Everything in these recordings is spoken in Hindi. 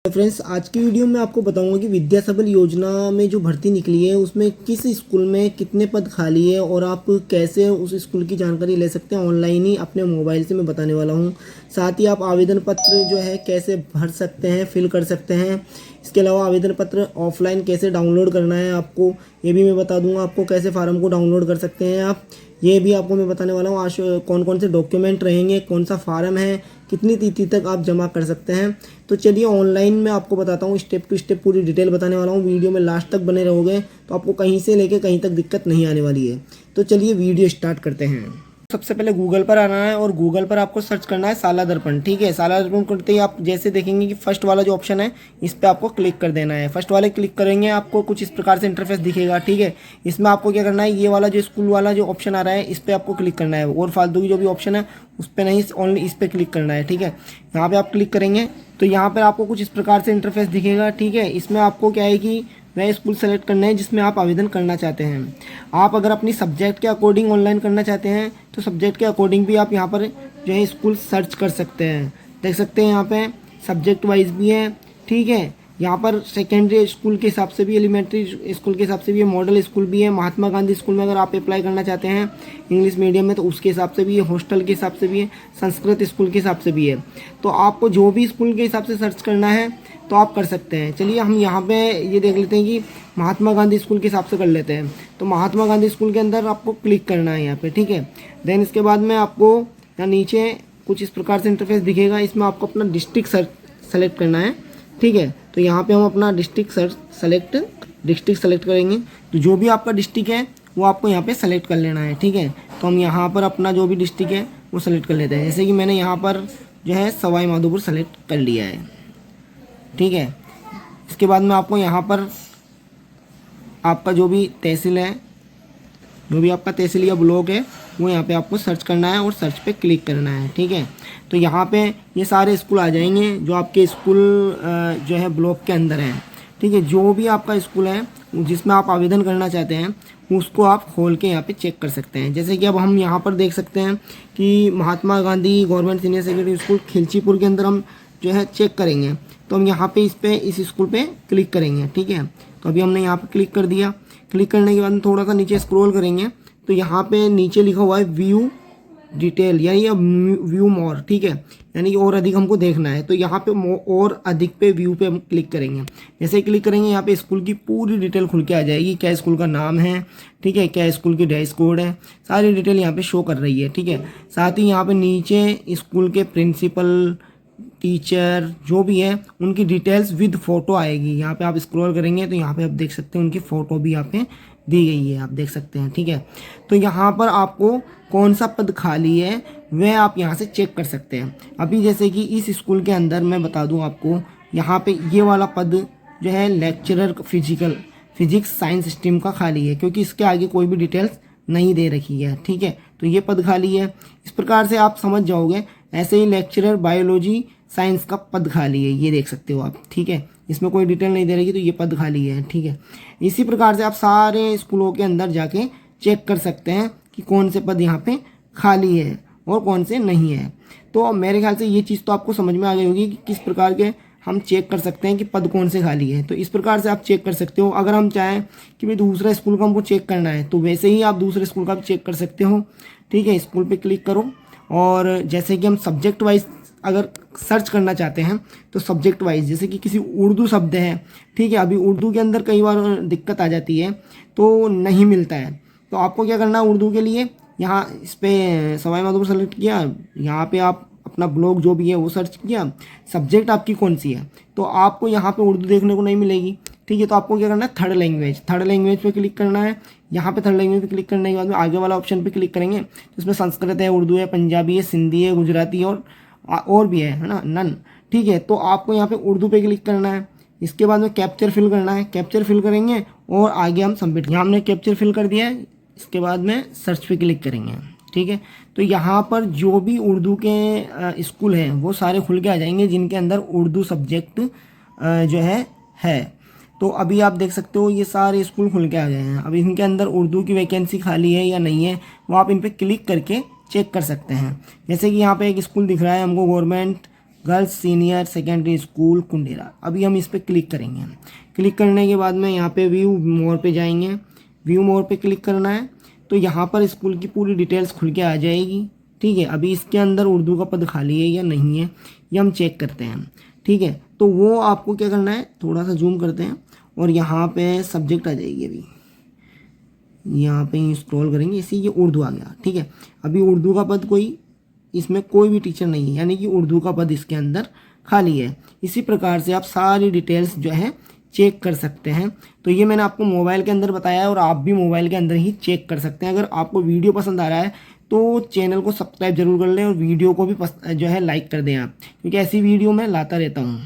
फ्रेंड्स, आज की वीडियो में आपको बताऊंगा कि विद्या सबल योजना में जो भर्ती निकली है उसमें किस स्कूल में कितने पद खाली है और आप कैसे उस स्कूल की जानकारी ले सकते हैं ऑनलाइन ही अपने मोबाइल से मैं बताने वाला हूं। साथ ही आप आवेदन पत्र जो है कैसे भर सकते हैं, फिल कर सकते हैं। इसके अलावा आवेदन पत्र ऑफलाइन कैसे डाउनलोड करना है आपको ये भी मैं बता दूंगा। आपको कैसे फार्म को डाउनलोड कर सकते हैं आप, ये भी आपको मैं बताने वाला हूँ। आज कौन कौन से डॉक्यूमेंट रहेंगे, कौन सा फार्म है, कितनी तिथि तक आप जमा कर सकते हैं। तो चलिए ऑनलाइन में आपको बताता हूँ, स्टेप टू स्टेप पूरी डिटेल बताने वाला हूँ। वीडियो में लास्ट तक बने रहोगे तो आपको कहीं से लेके कहीं तक दिक्कत नहीं आने वाली है। तो चलिए वीडियो स्टार्ट करते हैं। सबसे पहले गूगल पर आना है और गूगल पर आपको सर्च करना है शाला दर्पण। ठीक है, शाला दर्पण करते ही आप जैसे देखेंगे कि फर्स्ट वाला जो ऑप्शन है इस पर आपको क्लिक कर देना है। फर्स्ट वाले क्लिक करेंगे आपको कुछ इस प्रकार से इंटरफेस दिखेगा। ठीक है, इसमें आपको क्या करना है, ये वाला जो स्कूल वाला जो ऑप्शन आ रहा है इस पर आपको क्लिक करना है और फालतू की जो भी ऑप्शन है उस पर नहीं, ओनली इस पर क्लिक करना है। ठीक है, यहाँ पे आप क्लिक करेंगे तो यहाँ पर आपको कुछ इस प्रकार से इंटरफेस दिखेगा। ठीक है, इसमें आपको क्या है कि वह स्कूल सेलेक्ट करना है जिसमें आप आवेदन करना चाहते हैं। आप अगर अपनी सब्जेक्ट के अकॉर्डिंग ऑनलाइन करना चाहते हैं तो सब्जेक्ट के अकॉर्डिंग भी आप यहाँ पर जो है स्कूल सर्च कर सकते हैं। देख सकते हैं यहाँ पे सब्जेक्ट वाइज भी है। ठीक है, यहाँ पर सेकेंडरी स्कूल के हिसाब से भी, एलिमेंट्री स्कूल के हिसाब से भी है, मॉडल स्कूल भी है, महात्मा गांधी स्कूल में अगर आप अप्लाई करना चाहते हैं इंग्लिश मीडियम में तो उसके हिसाब से भी है, हॉस्टल के हिसाब से भी है, संस्कृत स्कूल के हिसाब से भी है। तो आपको जो भी स्कूल के हिसाब से सर्च करना है तो आप कर सकते हैं। चलिए हम यहाँ पे ये देख लेते हैं कि महात्मा गांधी स्कूल के हिसाब से कर लेते हैं। तो महात्मा गांधी स्कूल के अंदर आपको क्लिक करना है यहाँ पे। ठीक है, देन इसके बाद में आपको यहाँ नीचे कुछ इस प्रकार से इंटरफेस दिखेगा। इसमें आपको अपना डिस्ट्रिक्ट सेलेक्ट करना है। ठीक है, तो यहाँ पे हम अपना डिस्ट्रिक्ट सेलेक्ट करेंगे। तो जो भी आपका डिस्ट्रिक्ट है वो आपको यहाँ पे सेलेक्ट कर लेना है। ठीक है, तो हम यहाँ पर अपना जो भी डिस्ट्रिक्ट है वो सेलेक्ट कर लेते हैं। जैसे कि मैंने यहाँ पर जो है सवाई माधोपुर सेलेक्ट कर लिया है। ठीक है, इसके बाद में आपको यहाँ पर आपका जो भी तहसील है, जो भी आपका तहसील या ब्लॉक है वो यहाँ पे आपको सर्च करना है और सर्च पे क्लिक करना है। ठीक है, तो यहाँ पे ये सारे स्कूल आ जाएंगे जो आपके स्कूल जो है ब्लॉक के अंदर हैं। ठीक है, जो भी आपका स्कूल है जिसमें आप आवेदन करना चाहते हैं उसको आप खोल के यहाँ पे चेक कर सकते हैं। जैसे कि अब हम यहाँ पर देख सकते हैं कि Mahatma Gandhi government senior secondary school Khilchipur के अंदर हम जो है चेक करेंगे तो हम यहाँ पे इस स्कूल पे क्लिक करेंगे। ठीक है, तो अभी हमने यहाँ पे क्लिक कर दिया। क्लिक करने के बाद थोड़ा सा नीचे स्क्रॉल करेंगे तो यहाँ पे नीचे लिखा हुआ है व्यू डिटेल यानी व्यू मोर। ठीक है, यानी कि और अधिक हमको देखना है तो यहाँ पे और अधिक पे व्यू पे हम क्लिक करेंगे। जैसे ही क्लिक करेंगे यहाँ पे स्कूल की पूरी डिटेल खुल के आ जाएगी। क्या स्कूल का नाम है, ठीक है, क्या स्कूल की ड्रेस कोड है, सारी डिटेल यहाँ पे शो कर रही है। ठीक है, साथ ही यहाँ पे नीचे स्कूल के प्रिंसिपल, टीचर जो भी है उनकी डिटेल्स विद फोटो आएगी। यहाँ पे आप स्क्रॉल करेंगे तो यहाँ पे आप देख सकते हैं उनकी फ़ोटो भी यहाँ पे दी गई है, आप देख सकते हैं। ठीक है, तो यहाँ पर आपको कौन सा पद खाली है वह आप यहाँ से चेक कर सकते हैं। अभी जैसे कि इस स्कूल के अंदर मैं बता दूँ आपको, यहाँ पे ये वाला पद जो है लेक्चरर फिजिक्स साइंस स्ट्रीम का खाली है क्योंकि इसके आगे कोई भी डिटेल्स नहीं दे रखी है। ठीक है, तो ये पद खाली है। इस प्रकार से आप समझ जाओगे। ऐसे ही लेक्चरर बायोलॉजी साइंस का पद खाली है, ये देख सकते हो आप। ठीक है, इसमें कोई डिटेल नहीं दे रही तो ये पद खाली है। ठीक है, इसी प्रकार से आप सारे स्कूलों के अंदर जाके चेक कर सकते हैं कि कौन से पद यहाँ पे खाली है और कौन से नहीं है। तो मेरे ख्याल से ये चीज़ तो आपको समझ में आ गई होगी कि किस प्रकार के हम चेक कर सकते हैं कि पद कौन से खाली है। तो इस प्रकार से आप चेक कर सकते हो। अगर हम चाहें कि भाई दूसरा स्कूल का हमको चेक करना है तो वैसे ही आप दूसरे स्कूल का भी चेक कर सकते हो। ठीक है, स्कूल पे क्लिक करो और जैसे कि हम सब्जेक्ट वाइज अगर सर्च करना चाहते हैं तो सब्जेक्ट वाइज जैसे कि किसी उर्दू शब्द है। ठीक है, अभी उर्दू के अंदर कई बार दिक्कत आ जाती है तो नहीं मिलता है। तो आपको क्या करना है, उर्दू के लिए यहाँ इस पर सवाई माधोपुर सेलेक्ट किया, यहाँ पे आप अपना ब्लॉग जो भी है वो सर्च किया, सब्जेक्ट आपकी कौन सी है तो आपको यहाँ पे उर्दू देखने को नहीं मिलेगी। ठीक है, तो आपको क्या करना है, थर्ड लैंग्वेज पे क्लिक करना है। यहाँ पे थर्ड लैंग्वेज पे क्लिक करने के बाद में आगे वाला ऑप्शन पे क्लिक करेंगे तो इसमें संस्कृत है, उर्दू है, पंजाबी है, सिंधी है, गुजराती और भी है ना, नन। ठीक है, तो आपको यहाँ पे उर्दू पे क्लिक करना है। इसके बाद में कैप्चर फिल करना है। कैप्चर फिल करेंगे और आगे हम सबमिट, यहाँ हमने कैप्चर फिल कर दिया है। इसके बाद में सर्च पे क्लिक करेंगे। ठीक है, तो यहाँ पर जो भी उर्दू के स्कूल हैं वो सारे खुल के आ जाएंगे जिनके अंदर उर्दू सब्जेक्ट जो है। तो अभी आप देख सकते हो ये सारे स्कूल खुल के आ गए हैं। अब इनके अंदर उर्दू की वैकेंसी खाली है या नहीं है वो आप इन पर क्लिक करके चेक कर सकते हैं। जैसे कि यहाँ पे एक स्कूल दिख रहा है हमको, government girls senior secondary school Kundera. अभी हम इस पर क्लिक करेंगे। क्लिक करने के बाद में यहाँ पे व्यू मोर पे जाएंगे। व्यू मोर पे क्लिक करना है तो यहाँ पर स्कूल की पूरी डिटेल्स खुल के आ जाएगी। ठीक है, अभी इसके अंदर उर्दू का पद खाली है या नहीं है ये हम चेक करते हैं। ठीक है, तो वो आपको क्या करना है, थोड़ा सा जूम करते हैं और यहाँ पे सब्जेक्ट आ जाएगी। अभी यहाँ पे स्क्रॉल करेंगे, इसी ये उर्दू आ गया। ठीक है, अभी उर्दू का पद इसमें कोई भी टीचर नहीं है, यानी कि उर्दू का पद इसके अंदर खाली है। इसी प्रकार से आप सारी डिटेल्स जो है चेक कर सकते हैं। तो ये मैंने आपको मोबाइल के अंदर बताया है और आप भी मोबाइल के अंदर ही चेक कर सकते हैं। अगर आपको वीडियो पसंद आ रहा है तो चैनल को सब्सक्राइब जरूर कर लें और वीडियो को भी जो है लाइक कर दें आप, क्योंकि ऐसी वीडियो मैं लाता रहता हूँ।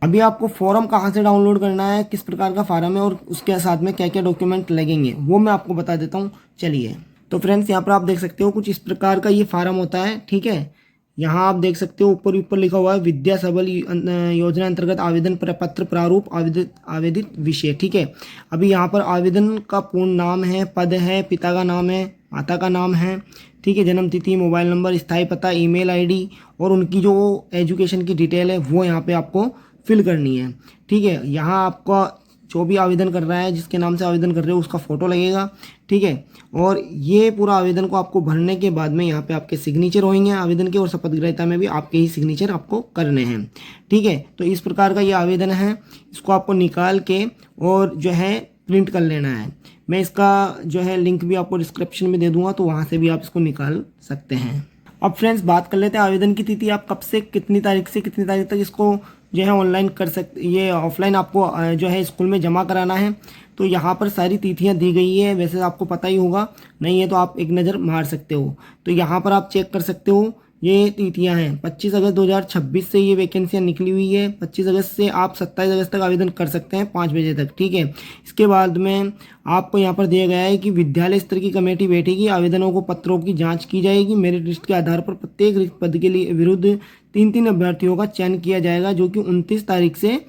अभी आपको फॉर्म कहाँ से डाउनलोड करना है, किस प्रकार का फॉर्म है और उसके साथ में क्या क्या डॉक्यूमेंट लगेंगे वो मैं आपको बता देता हूँ। चलिए, तो फ्रेंड्स यहाँ पर आप देख सकते हो कुछ इस प्रकार का ये फॉर्म होता है। ठीक है, यहाँ आप देख सकते हो ऊपर लिखा हुआ है विद्या सबल योजना अंतर्गत आवेदन पत्र प्रारूप आवेदित विषय। ठीक है, अभी यहाँ पर आवेदन का पूर्ण नाम है, पद है, पिता का नाम है, माता का नाम है। ठीक है, जन्म तिथि, मोबाइल नंबर, स्थायी पता, ईमेल आईडी और उनकी जो एजुकेशन की डिटेल है वो यहाँ पे आपको फिल करनी है। ठीक है, यहाँ आपका जो भी आवेदन कर रहा है, जिसके नाम से आवेदन कर रहे हो उसका फ़ोटो लगेगा। ठीक है, और ये पूरा आवेदन को आपको भरने के बाद में यहाँ पे आपके सिग्नेचर होंगे आवेदन के, और शपथ ग्रहीता में भी आपके ही सिग्नेचर आपको करने हैं। ठीक है, तो इस प्रकार का ये आवेदन है, इसको आपको निकाल के और जो है प्रिंट कर लेना है। मैं इसका जो है लिंक भी आपको डिस्क्रिप्शन में दे दूंगा, तो वहाँ से भी आप इसको निकाल सकते हैं। अब फ्रेंड्स बात कर लेते हैं आवेदन की तिथि। आप कब से कितनी तारीख से कितनी तारीख तक इसको जो है ऑनलाइन कर सकते, ये ऑफलाइन आपको जो है स्कूल में जमा कराना है। तो यहाँ पर सारी तिथियाँ दी गई है, वैसे आपको पता ही होगा, नहीं है तो आप एक नज़र मार सकते हो। तो यहाँ पर आप चेक कर सकते हो, ये तिथियां हैं 25 अगस्त 2026 से ये वैकेंसियां निकली हुई है। 25 अगस्त से आप 27 अगस्त तक आवेदन कर सकते हैं 5 बजे तक। ठीक है, इसके बाद में आपको यहाँ पर दिया गया है कि विद्यालय स्तर की कमेटी बैठेगी, आवेदनों को पत्रों की जांच की जाएगी, मेरिट लिस्ट के आधार पर प्रत्येक रिक्त पद के लिए विरुद्ध 3-3 अभ्यर्थियों का चयन किया जाएगा, जो कि 29 तारीख से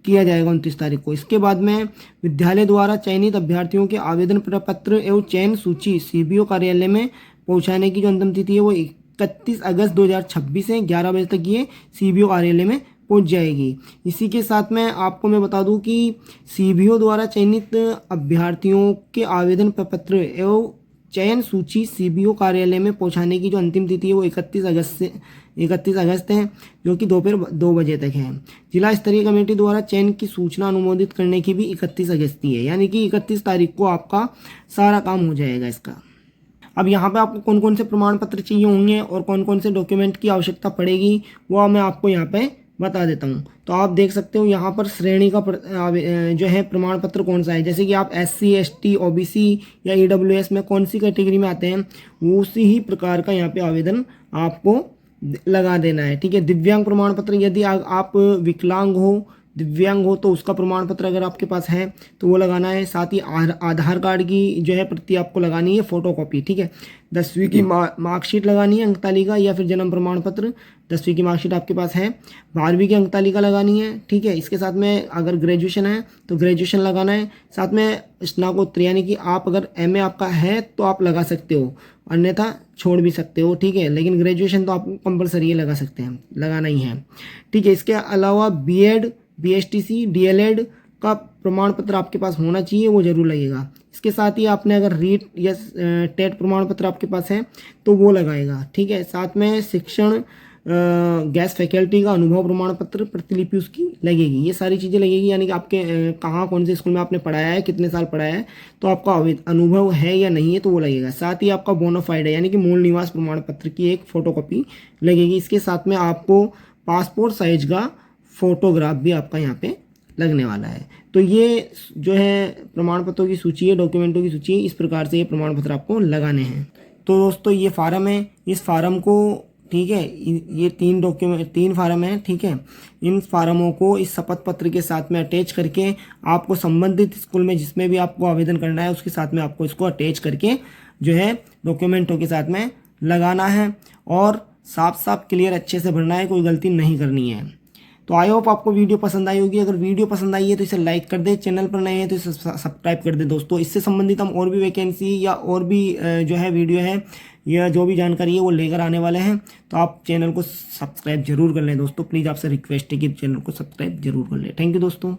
किया जाएगा, 29 तारीख को। इसके बाद में विद्यालय द्वारा चयनित अभ्यर्थियों के आवेदन पत्र एवं चयन सूची सीबीओ कार्यालय में पहुँचाने की जो अंतिम तिथि है वो 31 अगस्त 2026 है 11 बजे तक ये सीबीओ कार्यालय में पहुंच जाएगी। इसी के साथ में आपको मैं बता दूं कि सीबीओ द्वारा चयनित अभ्यर्थियों के आवेदन पत्र एवं चयन सूची सीबीओ कार्यालय में पहुंचाने की जो अंतिम तिथि है वो 31 अगस्त है, जो कि दोपहर 2 बजे तक है। जिला स्तरीय कमेटी द्वारा चयन की सूचना अनुमोदित करने की भी 31 अगस्त ही है, यानी कि 31 तारीख को आपका सारा काम हो जाएगा इसका। अब यहाँ पे आपको कौन कौन से प्रमाण पत्र चाहिए होंगे और कौन कौन से डॉक्यूमेंट की आवश्यकता पड़ेगी वो मैं आपको यहाँ पे बता देता हूँ। तो आप देख सकते हो यहाँ पर श्रेणी का जो है प्रमाण पत्र कौन सा है, जैसे कि आप SC ST OBC या EWS में कौन सी कैटेगरी में आते हैं उसी ही प्रकार का यहाँ पे आवेदन आपको लगा देना है। ठीक है, दिव्यांग प्रमाण पत्र, यदि आप विकलांग हो, दिव्यांग हो तो उसका प्रमाण पत्र अगर आपके पास है तो वो लगाना है। साथ ही आधार कार्ड की जो है प्रति आपको लगानी है, फोटोकॉपी। ठीक है, 10वीं की मार्कशीट लगानी है, अंक तालिका या फिर जन्म प्रमाण पत्र। 10वीं की मार्कशीट आपके पास है, 12वीं की अंक तालिका लगानी है। ठीक है, इसके साथ में अगर ग्रेजुएशन है तो ग्रेजुएशन लगाना है। साथ में स्नातकोत्तर, यानी कि आप अगर MA आपका है तो आप लगा सकते हो, अन्यथा छोड़ भी सकते हो। ठीक है, लेकिन ग्रेजुएशन तो आपको कंपलसरी लगा सकते हैं, लगाना ही है। ठीक है, इसके अलावा BEd BSTC DLED का प्रमाण पत्र आपके पास होना चाहिए, वो जरूर लगेगा। इसके साथ ही आपने अगर रीट या टेट प्रमाण पत्र आपके पास है तो वो लगाएगा। ठीक है, साथ में शिक्षण गैस फैकल्टी का अनुभव प्रमाण पत्र प्रतिलिपि उसकी लगेगी, ये सारी चीज़ें लगेगी। यानी कि आपके कहाँ कौन से स्कूल में आपने पढ़ाया है, कितने साल पढ़ाया है, तो आपका अनुभव है या नहीं है तो वो लगेगा। साथ ही आपका बोनाफाइड है, यानी कि मूल निवास प्रमाण पत्र की एक फोटोकॉपी लगेगी। इसके साथ में आपको पासपोर्ट साइज का फोटोग्राफ भी आपका यहाँ पे लगने वाला है। तो ये जो है प्रमाण पत्रों की सूची है, डॉक्यूमेंटों की सूची है, इस प्रकार से ये प्रमाण पत्र आपको लगाने हैं। तो दोस्तों ये फार्म है, इस फार्म को, ठीक है, ये 3 फार्म है। ठीक है, इन फार्मों को इस शपथ पत्र के साथ में अटैच करके आपको संबंधित स्कूल में जिसमें भी आपको आवेदन करना है उसके साथ में आपको इसको अटैच करके जो है डॉक्यूमेंटों के साथ में लगाना है और साफ साफ क्लियर अच्छे से भरना है, कोई गलती नहीं करनी है। तो आई होप आपको वीडियो पसंद आई होगी। अगर वीडियो पसंद आई है तो इसे लाइक कर दे, चैनल पर नए हैं तो इसे सब्सक्राइब कर दे दोस्तों। इससे संबंधित हम और भी वैकेंसी या और भी जो है वीडियो है या जो भी जानकारी है वो लेकर आने वाले हैं। तो आप चैनल को सब्सक्राइब जरूर कर लें दोस्तों, प्लीज़ आपसे रिक्वेस्ट है कि चैनल को सब्सक्राइब जरूर कर लें। थैंक यू दोस्तों।